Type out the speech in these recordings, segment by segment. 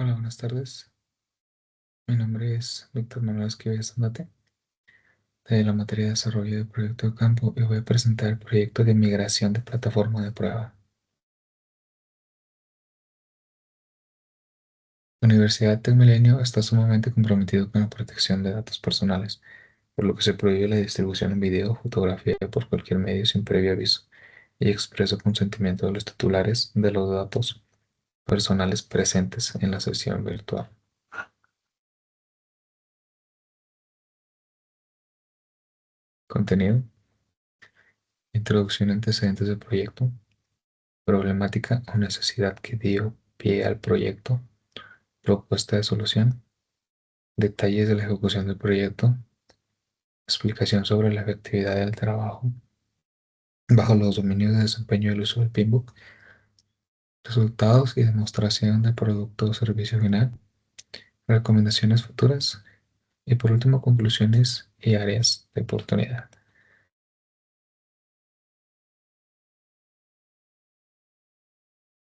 Hola, buenas tardes. Mi nombre es Víctor Manuel Esquivel Zambate, de la materia de desarrollo de proyecto de campo, y voy a presentar el proyecto de migración de plataforma de prueba. La Universidad del Milenio está sumamente comprometido con la protección de datos personales, por lo que se prohíbe la distribución en video o fotografía por cualquier medio sin previo aviso y expreso consentimiento de los titulares de los datos personales presentes en la sesión virtual. Contenido: introducción y antecedentes del proyecto, problemática o necesidad que dio pie al proyecto, propuesta de solución, detalles de la ejecución del proyecto, explicación sobre la efectividad del trabajo bajo los dominios de desempeño del uso del Pinbook, resultados y demostración del producto o servicio final, recomendaciones futuras y por último conclusiones y áreas de oportunidad.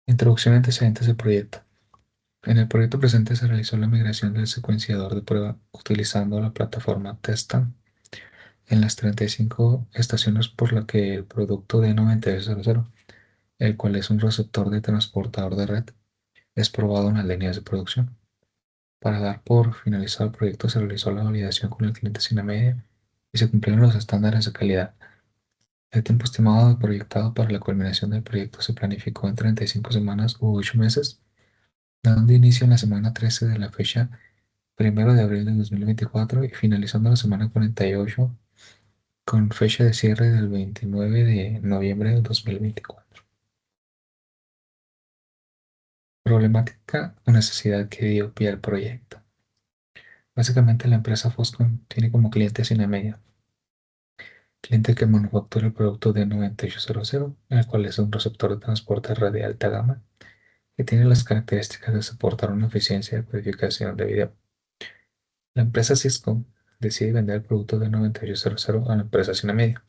Introducción y antecedentes del proyecto. En el proyecto presente se realizó la migración del secuenciador de prueba utilizando la plataforma Testan en las 35 estaciones por la que el producto D9800, el cual es un receptor de transportador de red, es probado en las líneas de producción. Para dar por finalizado el proyecto se realizó la validación con el cliente Cinemedia y se cumplieron los estándares de calidad. El tiempo estimado y proyectado para la culminación del proyecto se planificó en 35 semanas u 8 meses, dando inicio en la semana 13 de la fecha 1 de abril de 2024 y finalizando la semana 48 con fecha de cierre del 29 de noviembre de 2024. Problemática o necesidad que dio pie al proyecto. Básicamente la empresa Foscon tiene como cliente Cinemedia, cliente que manufactura el producto D9800, el cual es un receptor de transporte red de alta gama que tiene las características de soportar una eficiencia de codificación de video. La empresa Cisco decide vender el producto D9800 a la empresa Cinemedia.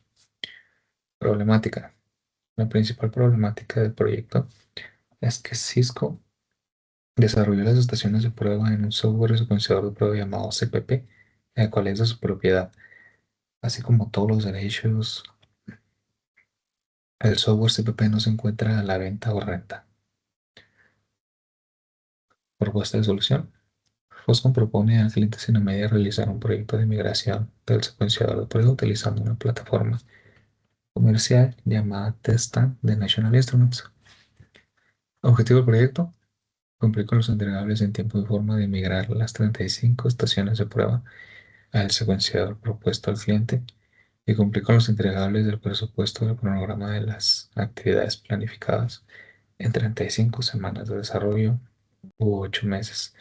Problemática. La principal problemática del proyecto es que Cisco desarrolló las estaciones de prueba en un software secuenciador de prueba llamado CPP, el cual es de su propiedad, así como todos los derechos. El software CPP no se encuentra a la venta o renta. Propuesta de solución. Foscon propone al cliente Cinemedia realizar un proyecto de migración del secuenciador de prueba utilizando una plataforma comercial llamada Testan de National Instruments. Objetivo del proyecto: cumplir con los entregables en tiempo y forma de migrar las 35 estaciones de prueba al secuenciador propuesto al cliente y cumplir con los entregables del presupuesto del cronograma de las actividades planificadas en 35 semanas de desarrollo u 8 meses,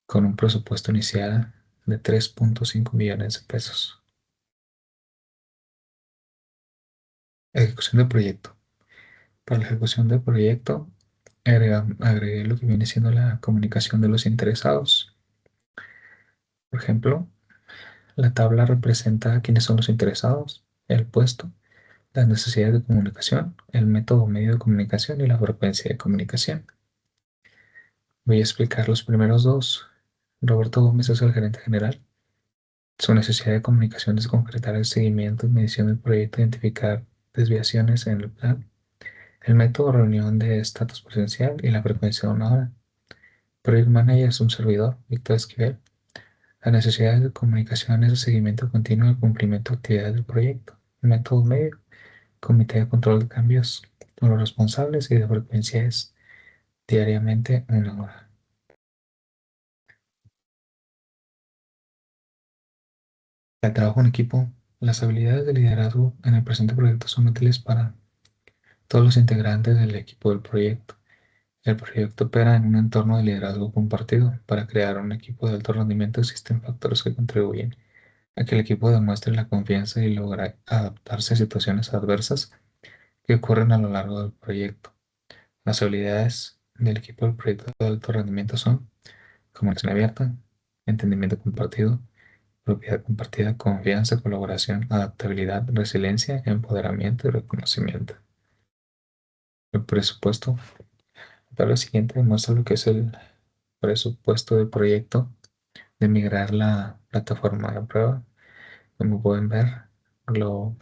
con un presupuesto inicial de 3.5 millones de pesos. Ejecución del proyecto. Para la ejecución del proyecto, agregué lo que viene siendo la comunicación de los interesados. Por ejemplo, la tabla representa quiénes son los interesados, el puesto, las necesidades de comunicación, el método o medio de comunicación y la frecuencia de comunicación. Voy a explicar los primeros dos. Roberto Gómez es el gerente general. Su necesidad de comunicación es concretar el seguimiento y medición del proyecto, identificar desviaciones en el plan, el método reunión de estatus presencial y la frecuencia de una hora. Project Manager es un servidor, Víctor Esquivel. La necesidad de comunicación es el seguimiento continuo del cumplimiento de actividades del proyecto. El método medio, comité de control de cambios con los responsables y de frecuencia es diariamente una hora. El trabajo en equipo. Las habilidades de liderazgo en el presente proyecto son útiles para todos los integrantes del equipo del proyecto. El proyecto opera en un entorno de liderazgo compartido. Para crear un equipo de alto rendimiento existen factores que contribuyen a que el equipo demuestre la confianza y logre adaptarse a situaciones adversas que ocurren a lo largo del proyecto. Las habilidades del equipo del proyecto de alto rendimiento son comunicación abierta, entendimiento compartido, propiedad compartida, confianza, colaboración, adaptabilidad, resiliencia, empoderamiento y reconocimiento. El presupuesto. tabla siguiente muestra lo que es el presupuesto del proyecto de migrar la plataforma de prueba. Como pueden ver, lo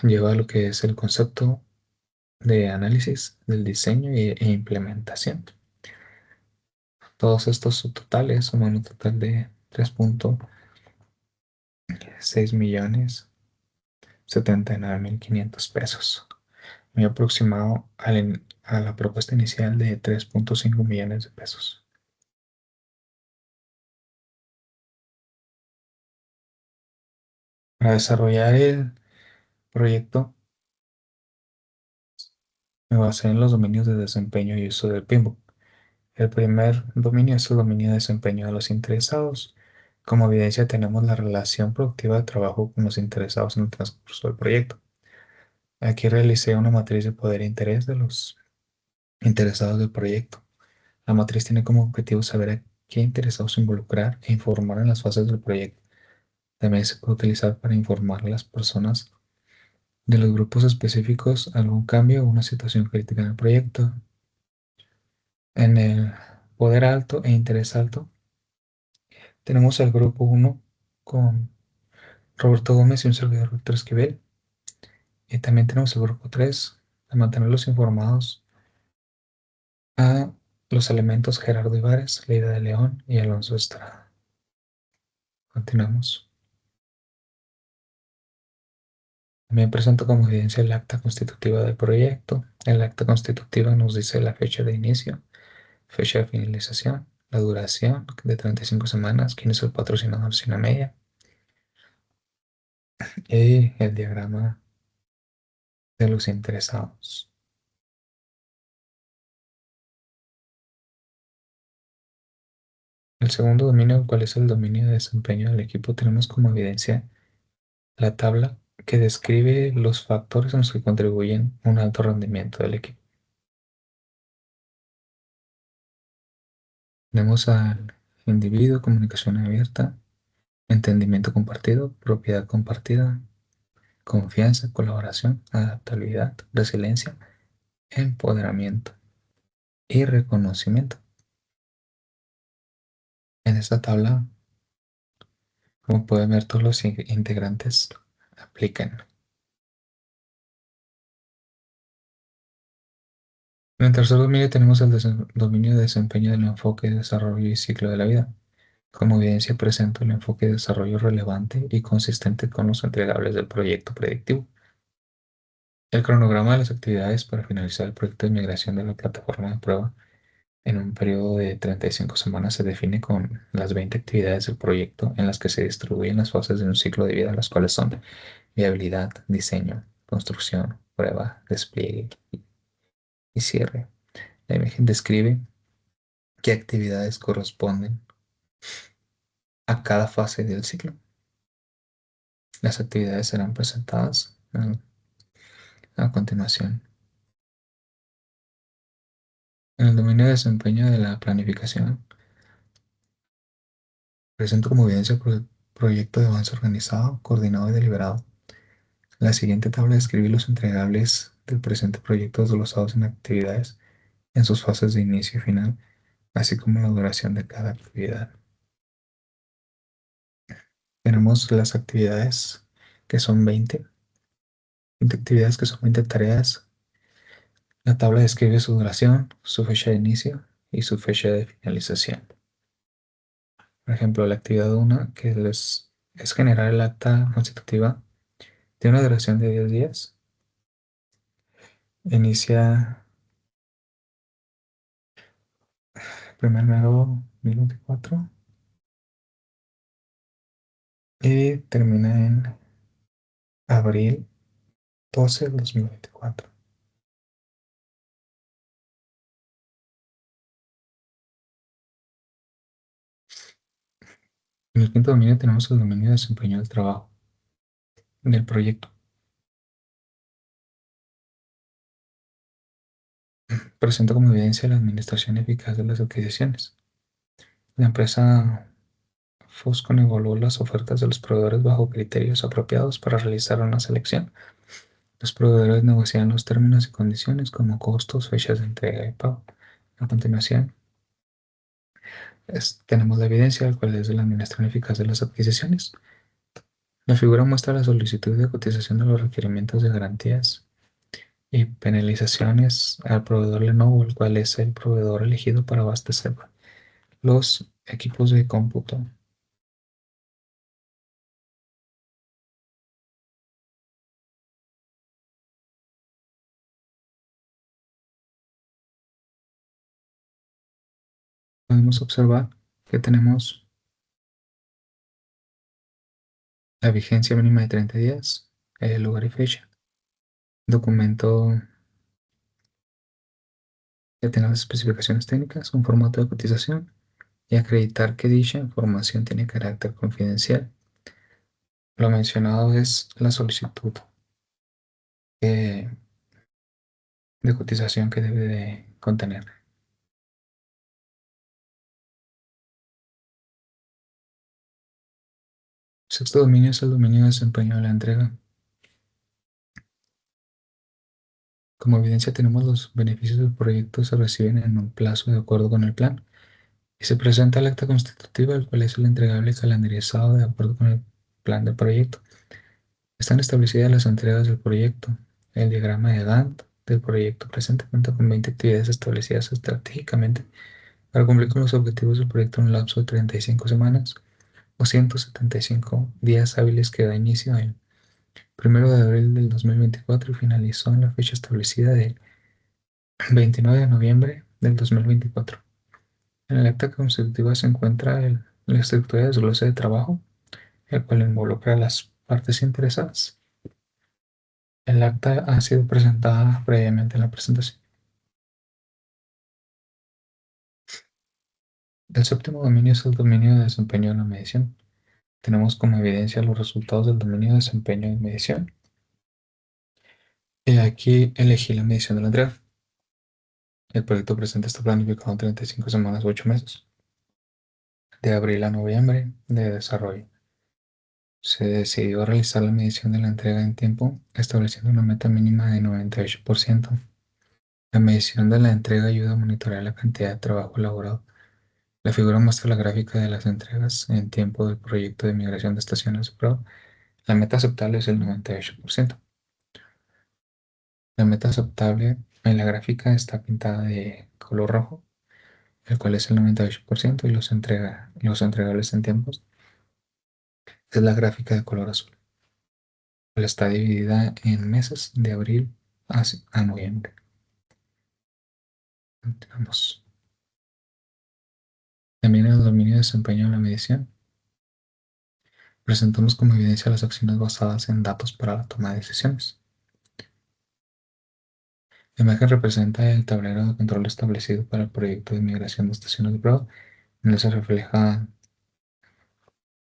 lleva a lo que es el concepto de análisis del diseño e implementación. Todos estos subtotales suman un total de 3.679.500 pesos, muy aproximado a la propuesta inicial de 3.5 millones de pesos. Para desarrollar el proyecto me basé en los dominios de desempeño y uso del PMBOK. El primer dominio es el dominio de desempeño de los interesados. Como evidencia tenemos la relación productiva de trabajo con los interesados en el transcurso del proyecto. Aquí realicé una matriz de poder e interés de los interesados del proyecto. La matriz tiene como objetivo saber a qué interesados involucrar e informar en las fases del proyecto. También se puede utilizar para informar a las personas de los grupos específicos algún cambio o una situación crítica en el proyecto. En el poder alto e interés alto tenemos el grupo 1 con Roberto Gómez y un servidor Víctor Esquivel. Y también tenemos el grupo 3 de mantenerlos informados a los elementos Gerardo Ibares, Leida de León y Alonso Estrada. Continuamos. También presento como evidencia el acta constitutiva del proyecto. El acta constitutiva nos dice la fecha de inicio, fecha de finalización, la duración de 35 semanas, quién es el patrocinador sin la media y el diagrama de los interesados. El segundo dominio, ¿cuál es el dominio de desempeño del equipo? Tenemos como evidencia la tabla que describe los factores en los que contribuyen a un alto rendimiento del equipo. Tenemos al individuo, comunicación abierta, entendimiento compartido, propiedad compartida, confianza, colaboración, adaptabilidad, resiliencia, empoderamiento y reconocimiento. En esta tabla, como pueden ver, todos los integrantes aplican. En el tercer dominio tenemos el dominio de desempeño del enfoque, desarrollo y ciclo de la vida. Como evidencia presento el enfoque de desarrollo relevante y consistente con los entregables del proyecto predictivo. El cronograma de las actividades para finalizar el proyecto de migración de la plataforma de prueba en un periodo de 35 semanas se define con las 20 actividades del proyecto en las que se distribuyen las fases de un ciclo de vida, las cuales son viabilidad, diseño, construcción, prueba, despliegue y cierre. La imagen describe qué actividades corresponden a cada fase del ciclo. Las actividades serán presentadas a continuación. En el dominio de desempeño de la planificación, presento como evidencia proyecto de avance organizado, coordinado y deliberado. La siguiente tabla describe los entregables del presente proyecto desglosados en actividades en sus fases de inicio y final, así como la duración de cada actividad. Tenemos las actividades que son 20 actividades que son 20 tareas. La tabla describe su duración, su fecha de inicio y su fecha de finalización. Por ejemplo, la actividad 1, que es generar el acta constitutiva, tiene una duración de 10 días. Inicia 1 de enero de 2024 y termina en abril 12 de 2024. En el quinto dominio tenemos el dominio de desempeño del trabajo del proyecto. Presenta como evidencia la administración eficaz de las adquisiciones. La empresa Foscon evaluó las ofertas de los proveedores bajo criterios apropiados para realizar una selección. Los proveedores negocian los términos y condiciones como costos, fechas de entrega y pago. A continuación, tenemos la evidencia, el cual es de la administración eficaz de las adquisiciones. La figura muestra la solicitud de cotización de los requerimientos de garantías y penalizaciones al proveedor Lenovo, el cual es el proveedor elegido para abastecer los equipos de cómputo. Podemos observar que tenemos la vigencia mínima de 30 días, el lugar y fecha, documento que tenga las especificaciones técnicas, un formato de cotización y acreditar que dicha información tiene carácter confidencial. Lo mencionado es la solicitud eh, de cotización que debe de contener. Sexto dominio es el dominio de desempeño de la entrega. Como evidencia tenemos los beneficios del proyecto se reciben en un plazo de acuerdo con el plan y se presenta el acta constitutiva, el cual es el entregable calendarizado de acuerdo con el plan de proyecto. Están establecidas las entregas del proyecto. El diagrama de Gantt del proyecto presenta cuenta con 20 actividades establecidas estratégicamente para cumplir con los objetivos del proyecto en un lapso de 35 semanas o 175 días hábiles que da inicio el 1 de abril del 2024 y finalizó en la fecha establecida del 29 de noviembre del 2024. En el acta constitutiva se encuentra la estructura de desglose de trabajo, el cual involucra a las partes interesadas. El acta ha sido presentada previamente en la presentación. El séptimo dominio es el dominio de desempeño de la medición. Tenemos como evidencia los resultados del dominio de desempeño de medición. Y aquí elegí la medición de la entrega. El proyecto presente está planificado en 35 semanas o 8 meses, de abril a noviembre de desarrollo. Se decidió realizar la medición de la entrega en tiempo, estableciendo una meta mínima de 98%. La medición de la entrega ayuda a monitorear la cantidad de trabajo elaborado. La figura muestra la gráfica de las entregas en tiempo del proyecto de migración de estaciones de prueba. La meta aceptable es el 98%. La meta aceptable en la gráfica está pintada de color rojo, el cual es el 98%, y los entregables en tiempos es la gráfica de color azul, cual está dividida en meses de abril a noviembre. Continuamos. También en el dominio de desempeño de la medición, presentamos como evidencia las acciones basadas en datos para la toma de decisiones. La imagen representa el tablero de control establecido para el proyecto de migración de estaciones de prueba, donde se refleja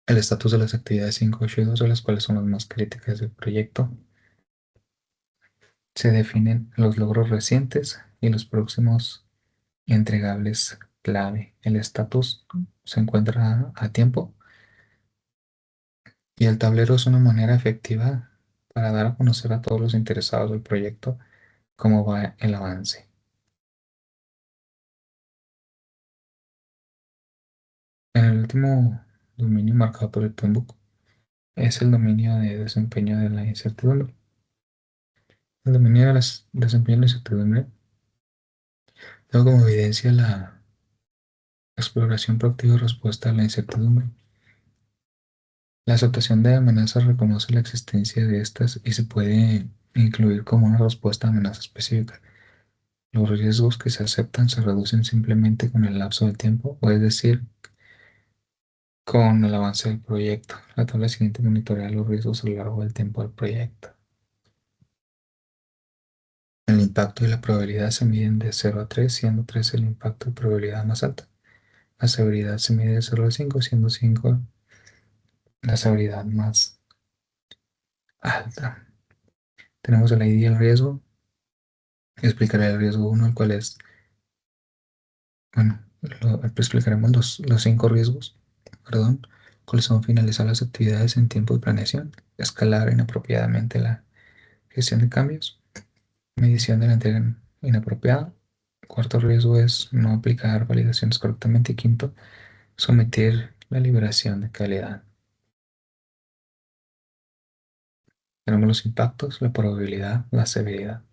el estatus de las actividades 5, 8 y 12, las cuales son las más críticas del proyecto. Se definen los logros recientes y los próximos entregables clave. El estatus se encuentra a tiempo y el tablero es una manera efectiva para dar a conocer a todos los interesados del proyecto cómo va el avance. En el último dominio marcado por el Pinbook es el dominio de desempeño de la incertidumbre. El dominio de desempeño de la incertidumbre da como evidencia la exploración proactiva y respuesta a la incertidumbre. La aceptación de amenazas reconoce la existencia de estas y se puede incluir como una respuesta a amenaza específica. Los riesgos que se aceptan se reducen simplemente con el lapso de tiempo, o es decir, con el avance del proyecto. La tabla siguiente monitorea los riesgos a lo largo del tiempo del proyecto. El impacto y la probabilidad se miden de 0 a 3, siendo 3 el impacto y probabilidad más alta. La severidad se mide de 0 a 5, siendo 5 la severidad más alta. Tenemos el ID y el riesgo. Explicaré el riesgo 1, el cual es, bueno, explicaremos los 5 riesgos, perdón, cuáles son: finalizar las actividades en tiempo de planeación, escalar inapropiadamente la gestión de cambios, medición de la entrega inapropiada. Cuarto riesgo es no aplicar validaciones correctamente. Y quinto, someter la liberación de calidad. Tenemos los impactos, la probabilidad, la severidad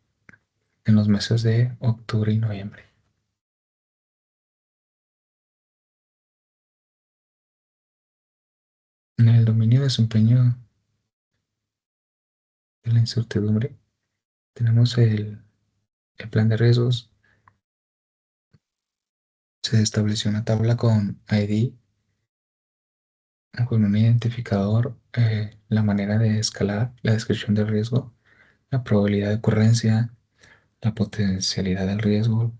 en los meses de octubre y noviembre. En el dominio de desempeño de la incertidumbre, tenemos el plan de riesgos. Se estableció una tabla con ID, con un identificador, la manera de escalar, la descripción del riesgo, la probabilidad de ocurrencia, la potencialidad del riesgo,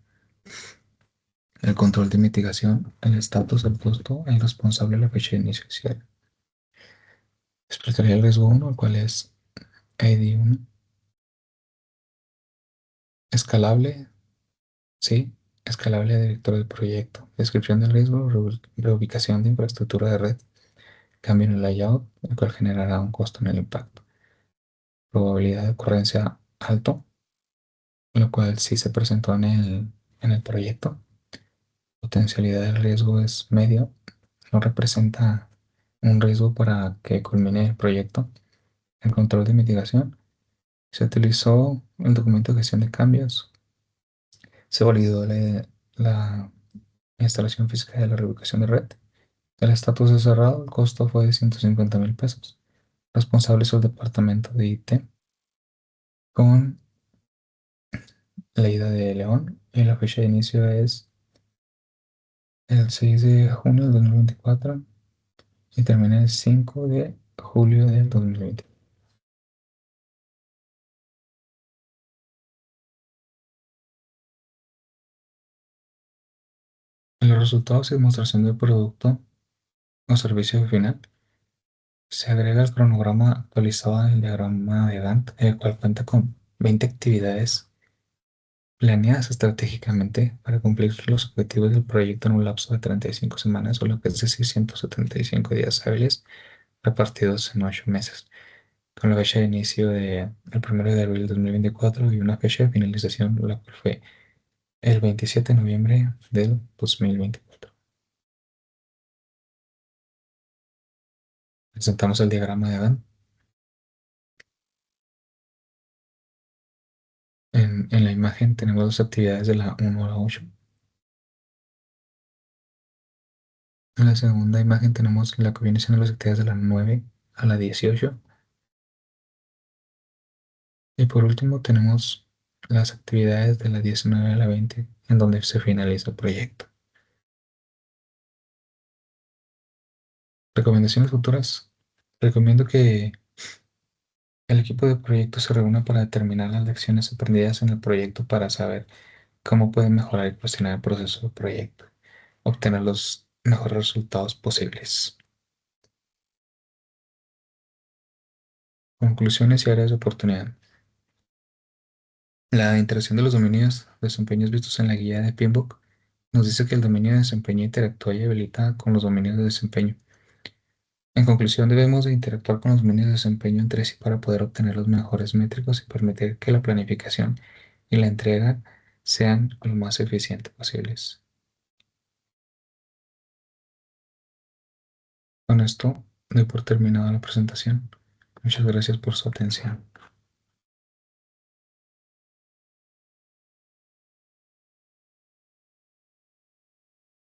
el control de mitigación, el estatus, el costo, el responsable, la fecha de inicio y cierre. Explicaría el riesgo uno, el cual es ID1, escalable, sí, escalable a director del proyecto, descripción del riesgo, reubicación de infraestructura de red, cambio en el layout, el cual generará un costo en el impacto. Probabilidad de ocurrencia alto, lo cual sí se presentó en el proyecto. Potencialidad del riesgo es medio, no representa un riesgo para que culmine el proyecto. El control de mitigación, se utilizó el documento de gestión de cambios, se validó la instalación física de la reubicación de red. El estatus es cerrado, el costo fue de 150,000 pesos. Responsable es el departamento de IT con Leida de León y la fecha de inicio es el 6 de junio del 2024 y termina el 5 de julio del 2020. En los resultados y demostración del producto o servicio final, se agrega el cronograma actualizado en el diagrama de Gantt, el cual cuenta con 20 actividades planeadas estratégicamente para cumplir los objetivos del proyecto en un lapso de 35 semanas, o lo que es decir, 175 días hábiles repartidos en 8 meses, con la fecha de inicio de el 1 de abril de 2024 y una fecha de finalización, la cual fue el 27 de noviembre del 2024. Presentamos el diagrama de Gantt. En la imagen tenemos las actividades de la 1 a la 8. En la segunda imagen tenemos la que viene siendo las actividades de la 9 a la 18. Y por último tenemos las actividades de la 19 a la 20, en donde se finaliza el proyecto. Recomendaciones futuras. Recomiendo que el equipo de proyecto se reúna para determinar las lecciones aprendidas en el proyecto para saber cómo pueden mejorar y cuestionar el proceso del proyecto, obtener los mejores resultados posibles. Conclusiones y áreas de oportunidad. La interacción de los dominios de desempeños vistos en la guía de PMBOK nos dice que el dominio de desempeño interactúa y habilita con los dominios de desempeño. En conclusión, debemos de interactuar con los dominios de desempeño entre sí para poder obtener los mejores métricos y permitir que la planificación y la entrega sean lo más eficientes posibles. Con esto doy por terminada la presentación. Muchas gracias por su atención.